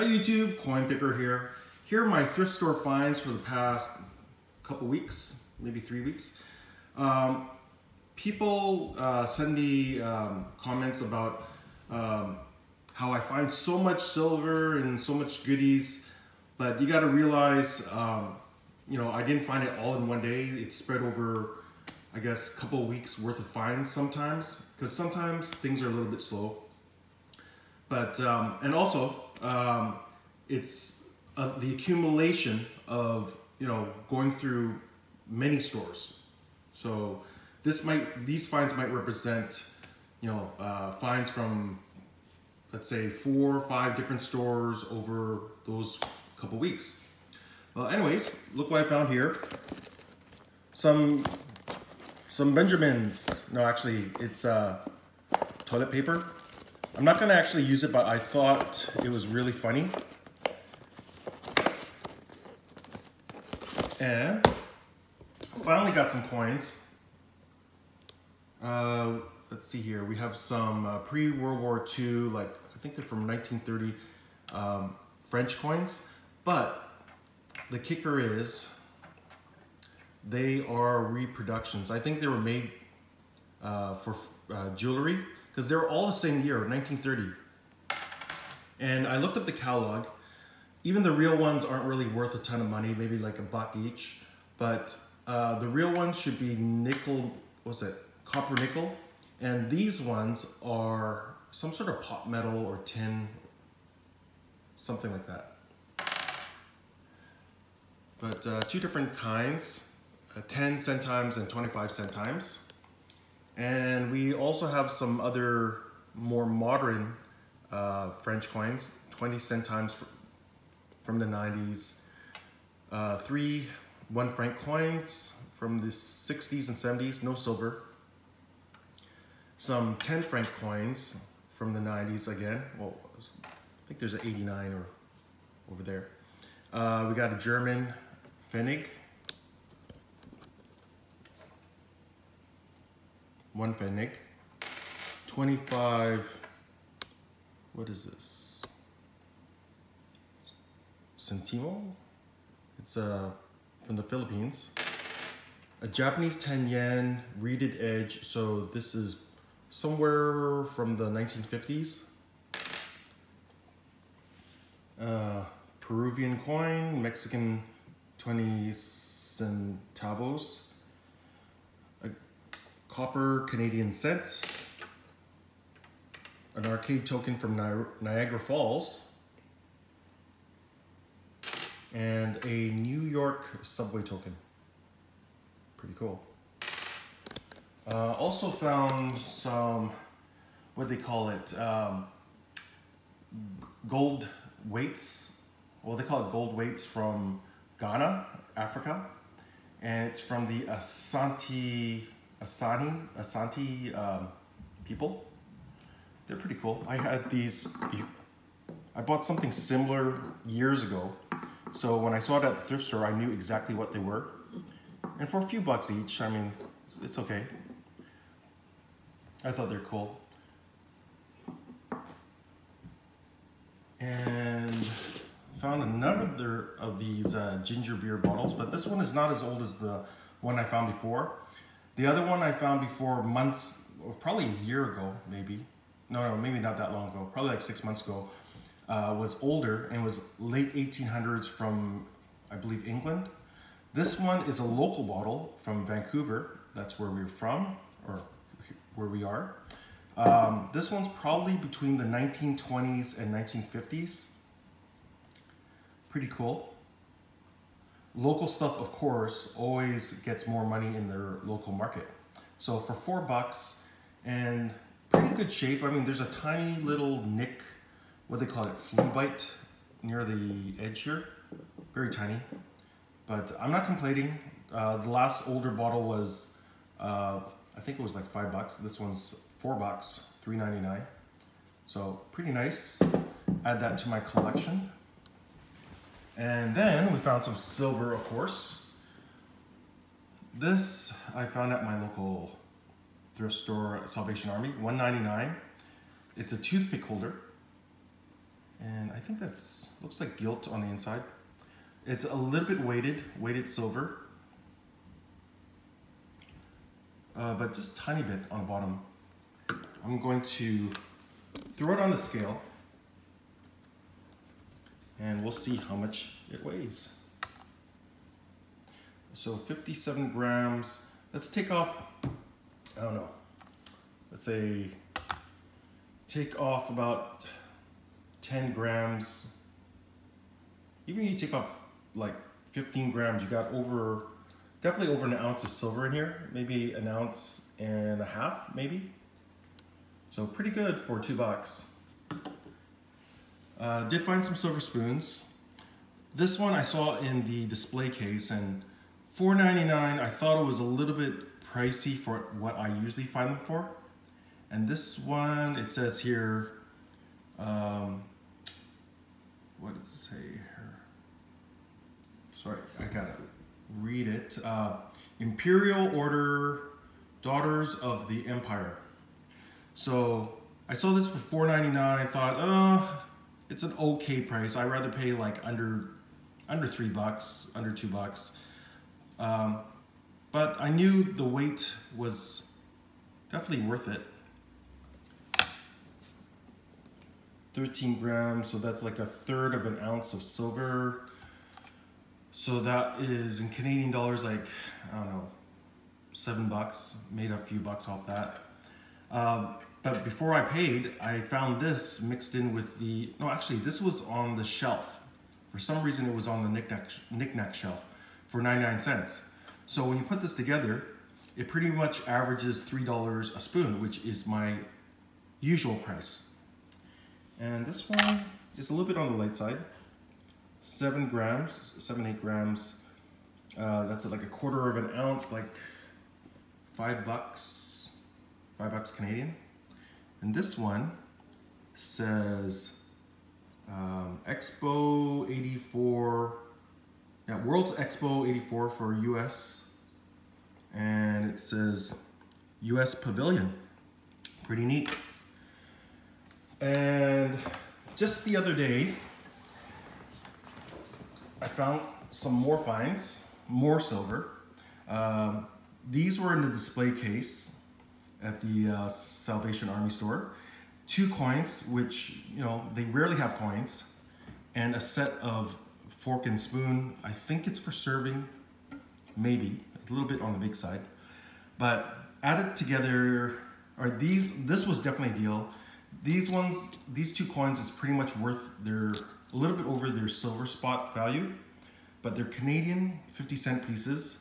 Hi YouTube, Coinpicker here. Here are my thrift store finds for the past couple weeks, maybe 3 weeks. People send me comments about how I find so much silver and so much goodies, but you got to realize, you know, I didn't find it all in one day. It's spread over, I guess, a couple of weeks worth of finds sometimes, because sometimes things are a little bit slow. But, and also, it's the accumulation of, you know, going through many stores. So these finds might represent, you know, finds from, let's say 4 or 5 different stores over those couple weeks. Well, anyways, look what I found here. Some Benjamins. No, actually, it's toilet paper. I'm not gonna actually use it, but I thought it was really funny. And finally got some coins. Let's see here. We have some pre-World War II, like I think they're from 1930 French coins. But the kicker is they are reproductions. I think they were made for jewelry, because they're all the same year, 1930. And I looked up the catalog. Even the real ones aren't really worth a ton of money, maybe like $1 each. But the real ones should be nickel, what's it, copper nickel. And these ones are some sort of pot metal or tin, something like that. But 2 different kinds, 10 centimes and 25 centimes. And we also have some other more modern French coins, 20 centimes from the 90s, 3 1 franc coins from the 60s and 70s, no silver. Some 10 franc coins from the 90s again. Well, I think there's an 89 or over there. We got a German Pfennig. 1 Pfennig. 25, what is this? Centimo? It's from the Philippines. A Japanese 10 yen reeded edge, so this is somewhere from the 1950s. Peruvian coin, Mexican 20 centavos. Copper Canadian cents, an arcade token from Niagara Falls, and a New York subway token. Pretty cool. Also found some, what do they call it, gold weights. Well, they call it gold weights from Ghana, Africa, and it's from the Asante people. They're pretty cool. I had these, I bought something similar years ago. So when I saw it at the thrift store, I knew exactly what they were. And for a few bucks each, I mean, it's okay. I thought they're cool. And found another of these ginger beer bottles, but this one is not as old as the one I found before. The other one I found before months, or probably a year ago, maybe. No, maybe not that long ago, probably like 6 months ago, was older and was late 1800s from, I believe, England. This one is a local bottle from Vancouver. That's where we're from, or where we are. This one's probably between the 1920s and 1950s. Pretty cool. Local stuff, of course, always gets more money in their local market. So for $4 and pretty good shape. I mean, there's a tiny little nick, what they call it, flea bite near the edge here. Very tiny, but I'm not complaining. The last older bottle was, I think it was like $5. This one's $4, $3.99. So pretty nice. Add that to my collection. And then we found some silver, of course. This I found at my local thrift store at Salvation Army, $1.99. It's a toothpick holder. And I I think that's, looks like gilt on the inside. It's a little bit weighted silver. But just a tiny bit on the bottom. I'm going to throw it on the scale and we'll see how much it weighs. So 57 grams. Let's take off, I don't know, let's say take off about 10 grams. Even if you take off like 15 grams, you got definitely over an ounce of silver in here, maybe an ounce and a half, maybe. So pretty good for $2. Did find some silver spoons. This one I saw in the display case, and $4.99, I thought it was a little bit pricey for what I usually find them for. And this one, it says here, what does it say here? Sorry, I gotta read it. Imperial Order, Daughters of the Empire. So I saw this for $4.99. I thought, it's an okay price. I'd rather pay like under $3, under $2. But I knew the weight was definitely worth it. 13 grams, so that's like 1/3 of an ounce of silver. So that is in Canadian dollars, like, I don't know, $7, made a few bucks off that. But before I paid, I found this mixed in with the, no, actually this was on the shelf. For some reason it was on the knick-knack shelf for 99 cents. So when you put this together, it pretty much averages $3 a spoon, which is my usual price. And this one is a little bit on the light side. 7 grams, 8 grams. That's like 1/4 of an ounce, like $5 Canadian. And this one says Expo 84, yeah, World's Expo 84 for US. And it says US Pavilion. Pretty neat. And just the other day, I found some more finds, more silver. These were in the display case at the Salvation Army store. 2 coins, which, you know, they rarely have coins, and a set of fork and spoon. I think it's for serving, maybe, a little bit on the big side. But added together, this was definitely a deal. These 2 coins is pretty much worth a little bit over their silver spot value, but they're Canadian 50-cent pieces.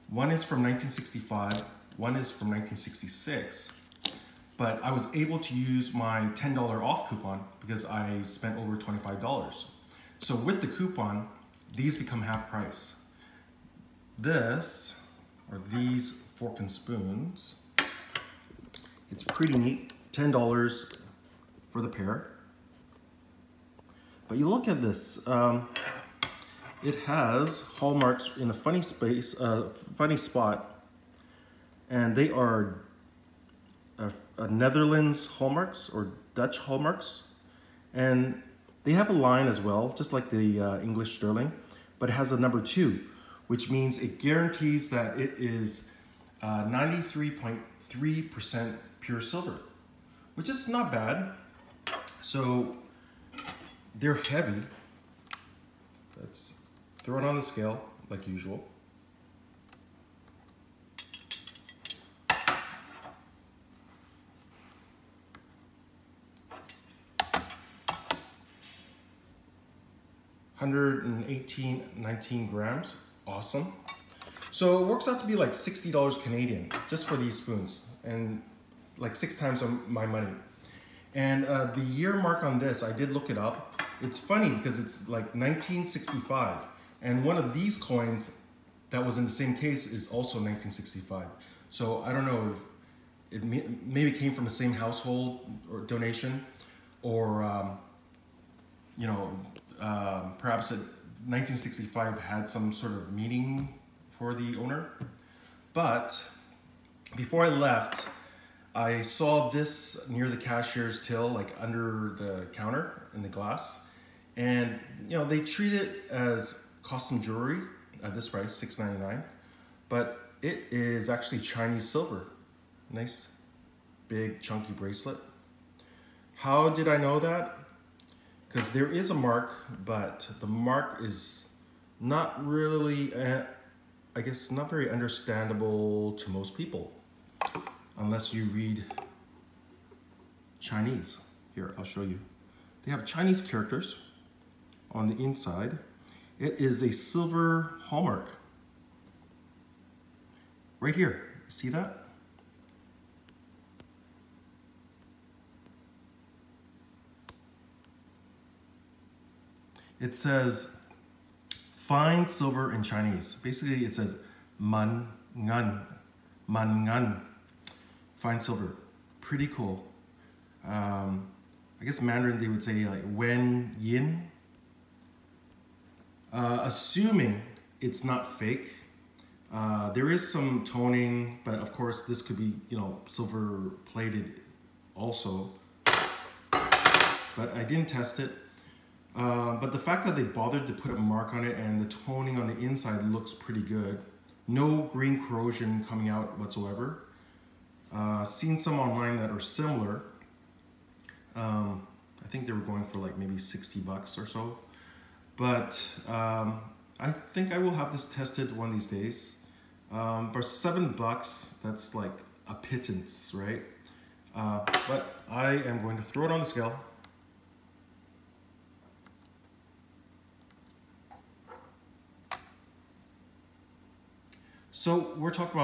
One is from 1965, one is from 1966. But I was able to use my $10 off coupon because I spent over $25. So with the coupon, these become half price. This, or these fork and spoons, it's pretty neat, $10 for the pair. But you look at this, it has hallmarks in a funny spot, and they are Netherlands hallmarks or Dutch hallmarks, and they have a line as well, just like the English sterling, but it has a number 2, which means it guarantees that it is 93.3% pure silver, which is not bad. So they're heavy. Let's throw it on the scale like usual. $118.19 grams. Awesome. So it works out to be like $60 Canadian just for these spoons, and like 6 times my money. And the year mark on this, I did look it up. It's funny because it's like 1965, and one of these coins that was in the same case is also 1965. So I don't know if it maybe came from the same household or donation, or you know, perhaps 1965 had some sort of meaning for the owner. But before I left, I saw this near the cashier's till, like under the counter in the glass, And you know, they treat it as costume jewelry at this price, $6.99, but it is actually Chinese silver. Nice big chunky bracelet. How did I know that? Because there is a mark, but the mark is not really, I guess, not very understandable to most people, unless you read Chinese. Here, I'll show you. They have Chinese characters on the inside. It is a silver hallmark. Right here, see that? It says fine silver in Chinese. Basically, it says man ngan, fine silver. Pretty cool. I guess Mandarin they would say like wen yin. Assuming it's not fake, there is some toning, but of course this could be, you know, silver plated also. But I didn't test it. But the fact that they bothered to put a mark on it and the toning on the inside looks pretty good. No green corrosion coming out whatsoever. Seen some online that are similar. I think they were going for like maybe 60 bucks or so. But I think I will have this tested one of these days. For 7 bucks, that's like a pittance, right? But I am going to throw it on the scale. So we're talking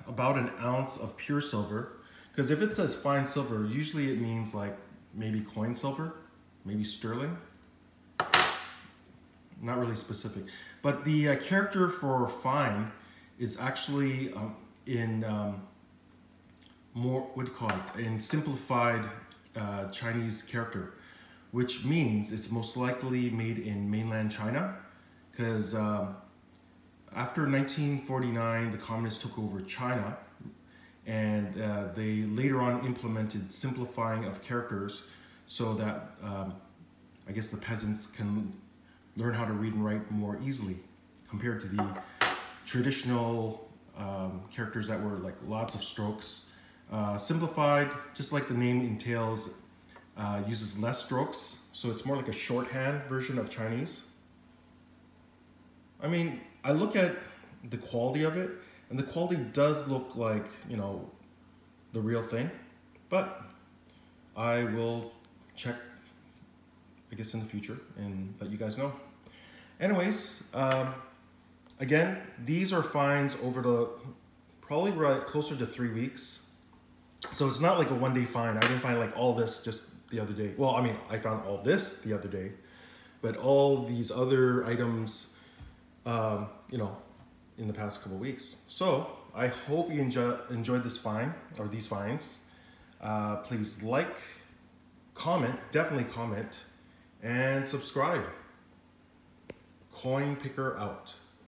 about an ounce of pure silver, because if it says fine silver, usually it means like maybe coin silver, maybe sterling. Not really specific, but the character for fine is actually in more, what do you call it, in simplified Chinese character, which means it's most likely made in mainland China, because after 1949, the communists took over China, and they later on implemented simplifying of characters so that I guess the peasants can learn how to read and write more easily compared to the traditional characters that were like lots of strokes. Simplified, just like the name entails, uses less strokes, so it's more like a shorthand version of Chinese. I mean, I look at the quality of it, and the quality does look like, you know, the real thing, but I will check, I guess, in the future and let you guys know. Anyways, again, these are fines over the probably right closer to 3 weeks. So it's not like a one-day fine. I didn't find like all this just the other day. Well, I mean, I found all this the other day, but all these other items, you know, in the past couple of weeks. So I hope you enjoyed this fine, or these fines. Please like, comment, definitely comment, and subscribe. Coinpicker out.